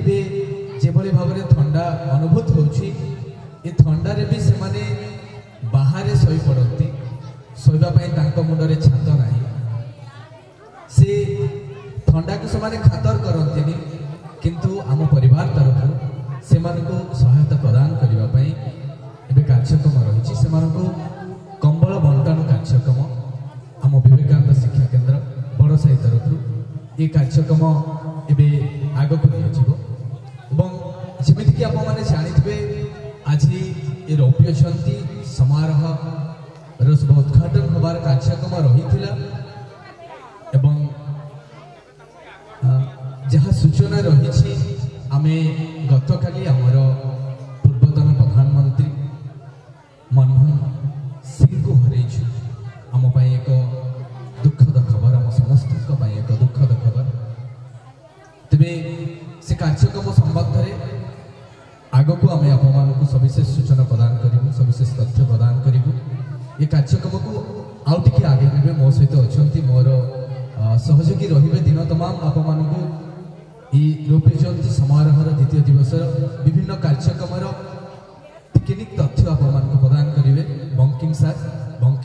भी ए जेभली भाव में ठंडा अनुभूत होची ए ठंडारे भी से माने बाहर शोई पड़ती शोवाई मुंडे छात ना से ठंडा को से खातर करते किंतु आम परिवार तरफ से सहायता प्रदान करने कार्यक्रम रही से कंबल बंटन कार्यक्रम आम विवेकानंद शिक्षा केन्द्र बड़साई तरफ ये कार्यक्रम एवं आग को जमीक आप जाथे आज ये रवि अच्छी समारोह सब उद्घाटन होबार कार्यक्रम रही जहाँ सूचना रही आम गत काली आमर पूर्वतन प्रधानमंत्री मनमोहन सिंह को हरइछु आम एक दुखद खबर आम समस्त एक दुखद खबर तेरे से कार्यक्रम संबंध में आग को आम आप सविशेष सूचना प्रदान करूँ सविशेष तथ्य प्रदान करूँ ये कार्यक्रम को आउ टे आगे ने मो सहित अच्छा मोर सहयोगी रे दिन तमाम आप रौप्य जयंती समारोह द्वितीय दिवस विभिन्न कार्यक्रम टेक्निक तथ्य आप प्रदान करेंगे बंकिम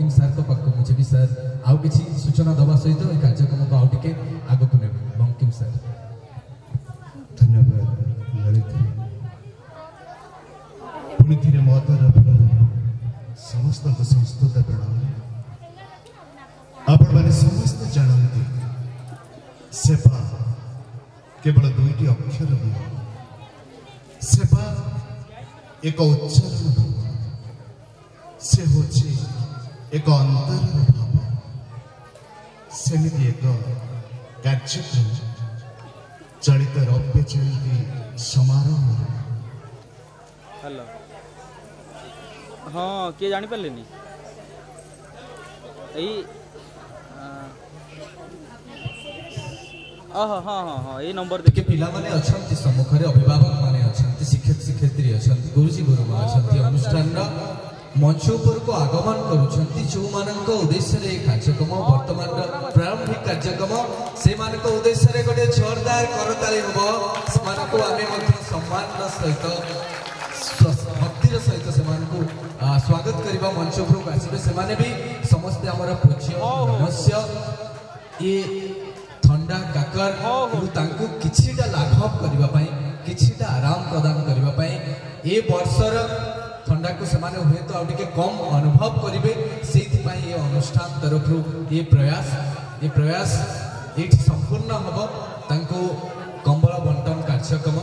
सार को पाक मुझे भी सार आउ कि सूचना दवा सहित ये कार्यक्रम को आउ टे आग को ने बंकिम सार। धन्यवाद ललित पुणी थे मो तरफ समस्त संस्कृत प्रणाम आपण मैंने समस्त जानते सेवा केवल दुईटी अक्षर नुह सेवा एक उच्चारण से होची एक अंतर भाव सेमिति एक कार्यक्रम चलित रौप्य जयंती समारोह। हेलो हाँ किए जानी पारे हाँ हाँ हाँ ये नंबर देखिए पिला माने अच्छी सम्मुख में अभिभावक माने अच्छी शिक्षक शिक्षयित्री अच्छा गुरुजी गुरुमा अच्छा अनुष्ठान मंच उपर को आगमन करुँच जो मान उद्देश्य कार्यक्रम वर्तमान प्रारंभिक कार्यक्रम से उद्देश्य गोटे जोरदार करताली हम से सम्मान सहित भक्तिर सहित से स्वागत करने मंच उपरक आसवे से भी समस्ते आमर पूज्य नमस्य ये ठंडा काकर किछिटा लाघव करने किछिटा आराम प्रदान करने ये वर्षर ठंडा को सेमाने हुए तो आउ टिके कम अनुभव करेंगे से ये अनुष्ठान तरफ ये प्रयास ये संपूर्ण हम तांको कंबल बंटन कार्यक्रम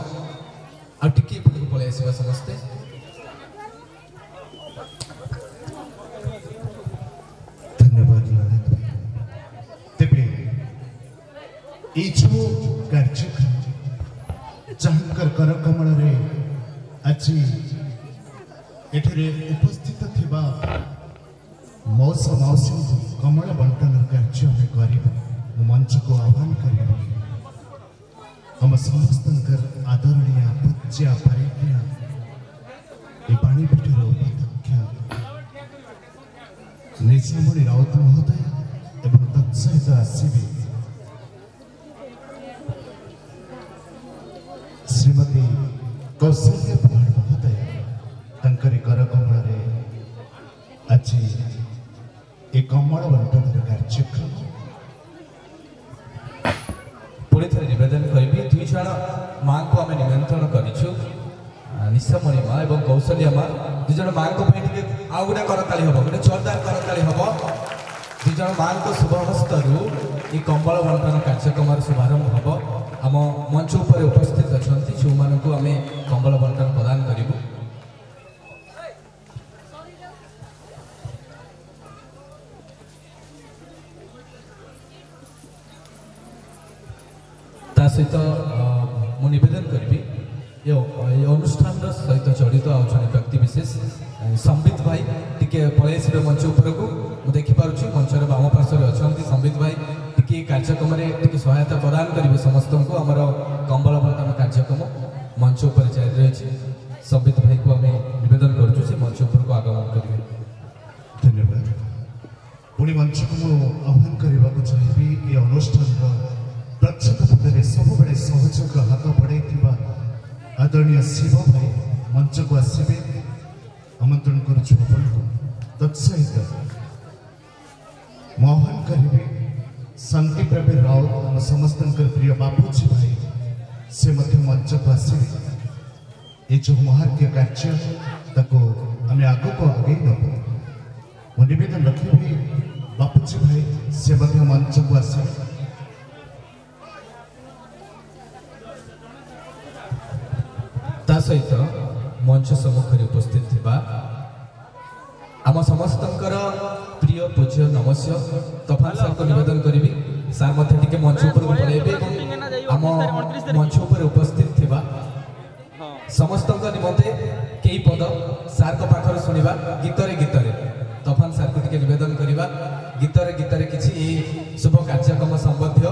आउ टिके पलि आसवा समस्ते धन्यवाद तेरे ये जो कार्यक्रम जहाँकर कर कमल आज एठरे उपस्थित थिबा मौसा मौसी कमल बंटन कार्य में कर मंच को आह्वान कर हम समस्त आदरणीय पूज्य पारिज्ञ पाणीपीठर उपाध्यक्ष निशामणि राउत महोदय एवं तत्सहित आसवे श्रीमती कौशल्य पुराण महोदय तंकरी कर कमल आज एक कमल बंटन कार्यक्रम पुणी थे नवेदन करी दुई जन माँ को आम निमंत्रण करूँ निशामणि माँ और कौशल्या माँ दुई जन माँ को आउ गोटे करताली हम गोटे जोरदार करताली हम दुई जन माँ को शुभहस्त ये कंबल बंटन कार्यक्रम शुभारंभ हम आम मंच उपर उपस्थित अच्छा जो मानू आम कंबल बंटन प्रदान करूँ सहित मु निवेदन करी ये अनुष्ठान सहित जड़ित आज व्यक्ति विशेष संबित भाई टिके पलैसे मंच उपर को मुझे देखिपुँ मंचर बाम पार्श्व अच्छा संबित भाई टी कार्यक्रम टी सहायता प्रदान करेंगे समस्त को आमर कंबल बंटन कार्यक्रम मंच उपर जारी रही संबित भाई को आम निवेदन करुँ से मंच उपर को आगमन करेंगे। धन्यवाद पुणी मंच को आह्वान करने को चाहिए ये अनुष्ठान प्रत्येक पदे सब सहयोग हाथ बढ़ाई आदरणीय शिव भाई मंच को आसवे आमंत्रण करुछु आपनको तत्सहित मोहन करिवे शांति प्रवीर राउत आम समस्त प्रिय बापूजी भाई से मध्य मंच को आसवे ये जो महार्घ्य कार्य ताको आम आग को आगे नब मो निवेदन रखी बापूजी भाई से मध्य मंच को आसवे ता सहित मंच सम्मुखें उपस्थित थिबा आम समस्तंकर प्रिय पूज्य नमस्य तफान सार को निवेदन करी सार मत टिके मंच ऊपर को पळेबे आम मंच ऊपर उपस्थित थिबा समस्त निमंते कई पद सार को पाखर सुनिबा गीतरे गीतरे तफान सार को टिके निवेदन करिबा गीतरे गीतरे किछि शुभ कार्यक्रम संबंधी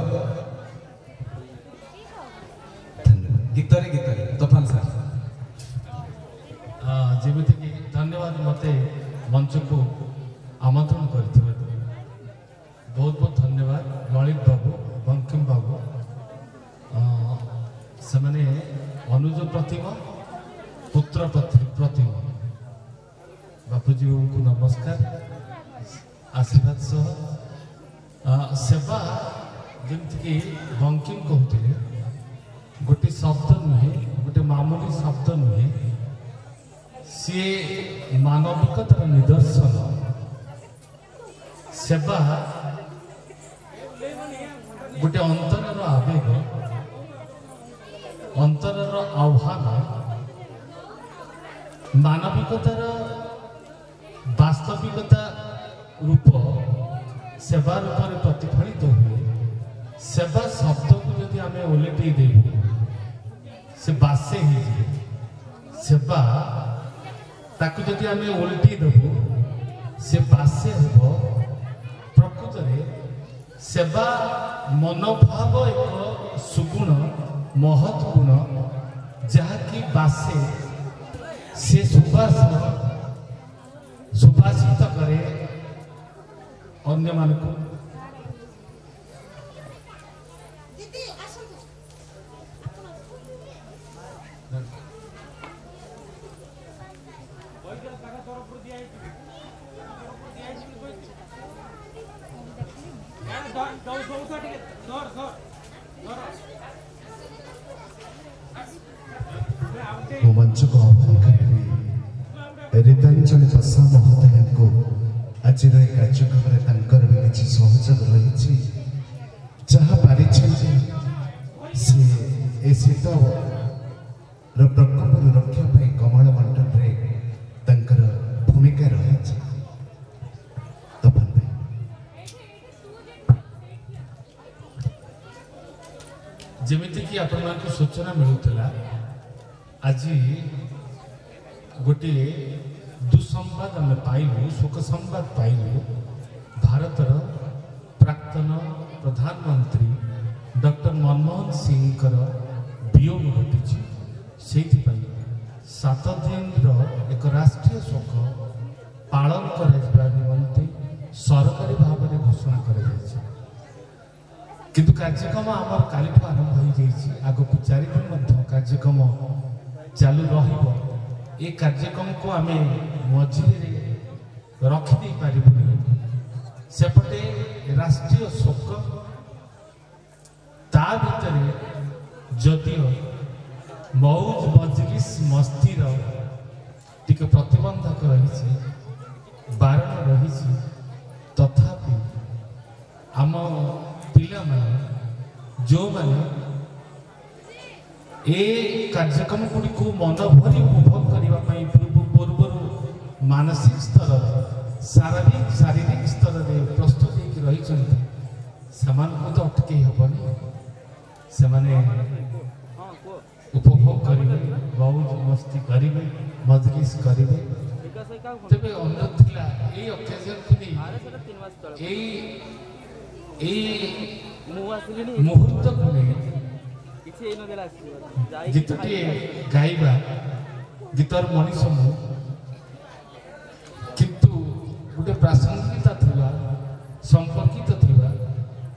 गीतरे गीतरे तफान सार जेमिति कि धन्यवाद मते मंच को आमंत्रण करथिबा बहुत बहुत धन्यवाद ललित बाबू बंकिम बाबू से माने अनुज प्रतिमा पुत्र प्रतिमा बापूजी को नमस्कार आशीर्वाद सह सेवा जेमिति कि बंकिम कहते गोटे शब्द नुहे गोटे मामूली शब्द नुहे सी मानविकतार निदर्शन सेवा गोटे अंतरर आवेग अंतरर आह्वान मानविकतार वास्तविकता रूप सेवा रूप में प्रतिफलित हुए सेवा शब्द को यदि आम ओलटई देबू से बासे ही सेवा ताकू जदि आम ओल्टी देबू से बासे हेब प्रकृत में सेवा मनोभाव एक सुगुण महत् गुण जहाँकि बासे से सुभाषित करे अन्य मानक मंच को आह्वान करी रीतांजलि बसा महोदय को आज कार्यक्रम में किसी सहयोग रही जहाँ पारी से शीत प्रकोप रक्षा कमल मंडल भूमिका रही तपन भाई जेमिति कि आपण मान सूचना मिलूला आज गोटे दुसंवाद आम पाइलु शोक संवाद पाइलु भारतर प्राक्तन प्रधानमंत्री डॉक्टर मनमोहन सिंह वियोग घटी से 7 दिन एक राष्ट्रीय शोक पालन करा निमंते सरकारी भाव में घोषणा कर किंतु कार्यक्रम आमर काली आरंभ हो आग को 4 दिन कार्यक्रम चालू रही कार्यक्रम को आम मझे रखिदे पारूनी सेपटे राष्ट्रीय शोक ता भीतर जदियो मौज मजलिस मस्तीर टिके प्रतिबंधक रही बारण रही तथापि आम पिला जो मैंने ए कार्यक्रम गुड़ी को मन भरी उपभोग करने पूर्व मानसिक स्तर शारीरिक स्तर में प्रस्तुत रही तो अटके हेनी से उपभोग करेंगे मौज मस्ती करेंगे मजलिस करेंगे तेज अनुरोध थिला ए ओकेजन को मुहूर्त को गीतटी गाइबा गीतर मनीष किंतु गोटे प्रासंगिकता थिबा संपर्कित थिबा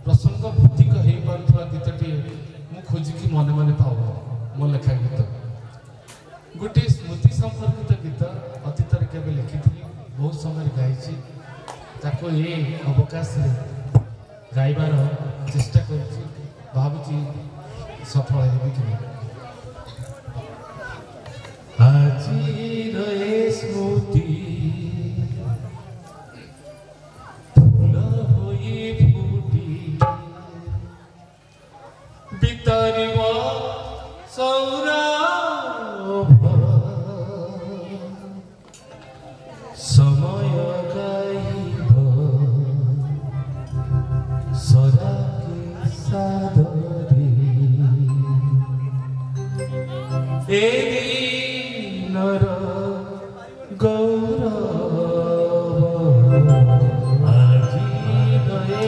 प्रसंग भित्तिक हो पारुवा गीतटी मु खोजिकी मने मने पाऊ मो लेखा गीत गोटे स्मृति संपर्कित गीत अतीतर केवे लिखी बहुत समय गाई ताको ये अवकाश गाइबार चेष्टा करुँची भावुची सफल हेबी कि आज स्मृति फूल होई फूटी बितारिव सौरभ समय गाइब सदा के सादरे ए दिनर गौरव আজি গয়ে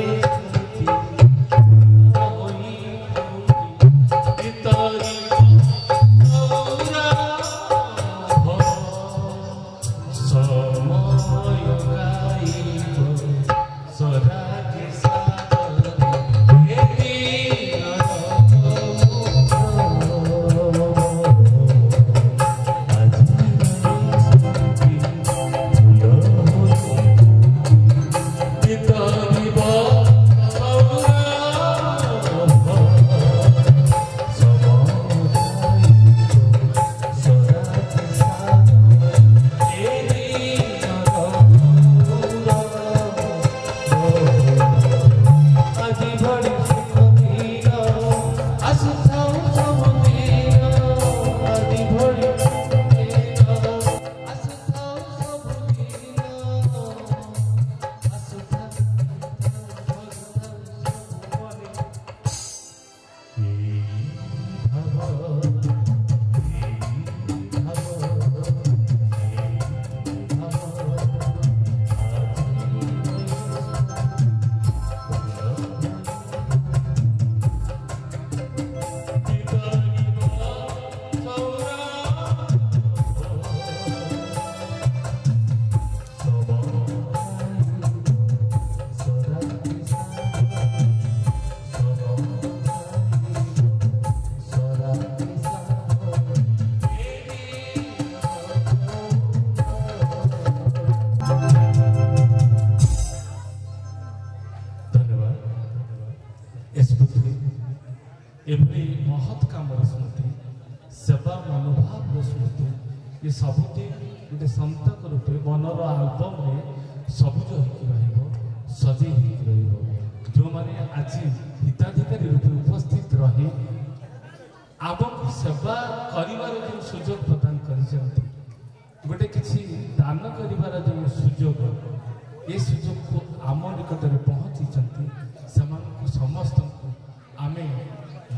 महत काम स्मृति सेवा मनोभाव स्मृति ये सबुटी गोटे संतक रूपे मनर आल्बम में सबुज हो सजे जो मैंने आज हिताधिकारी रूपे उपस्थित रही आमको सेवा कर सुजोग प्रदान कर गोटे किसी दान कर सुजोग ये सुजोग को आम निकट में पहुँची समस्त आम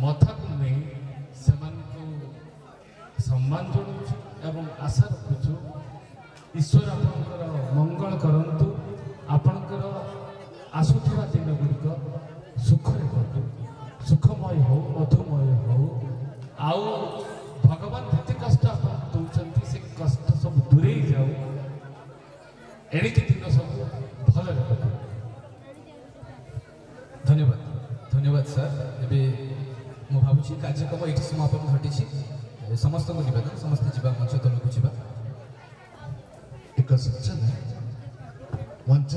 मथा को नहीं सम्मान जनाऊँ आशा रखुचु ईश्वर आपणकर मंगल करंतु आपणकर आसुवा दिन गुड़िक सुखरे कटु सुखमय हो मधुमय हो आउ भगवान जिते कष्ट आप दौरान से कष्ट सब दूरे जाऊ एणिकी दिन सब भल कटु। धन्यवाद धन्यवाद सर एबे मु भावुची कार्यक्रम ये समापन घटी समस्त नवेदन समस्त जीवा मंच तलक जा एक सूचना मंच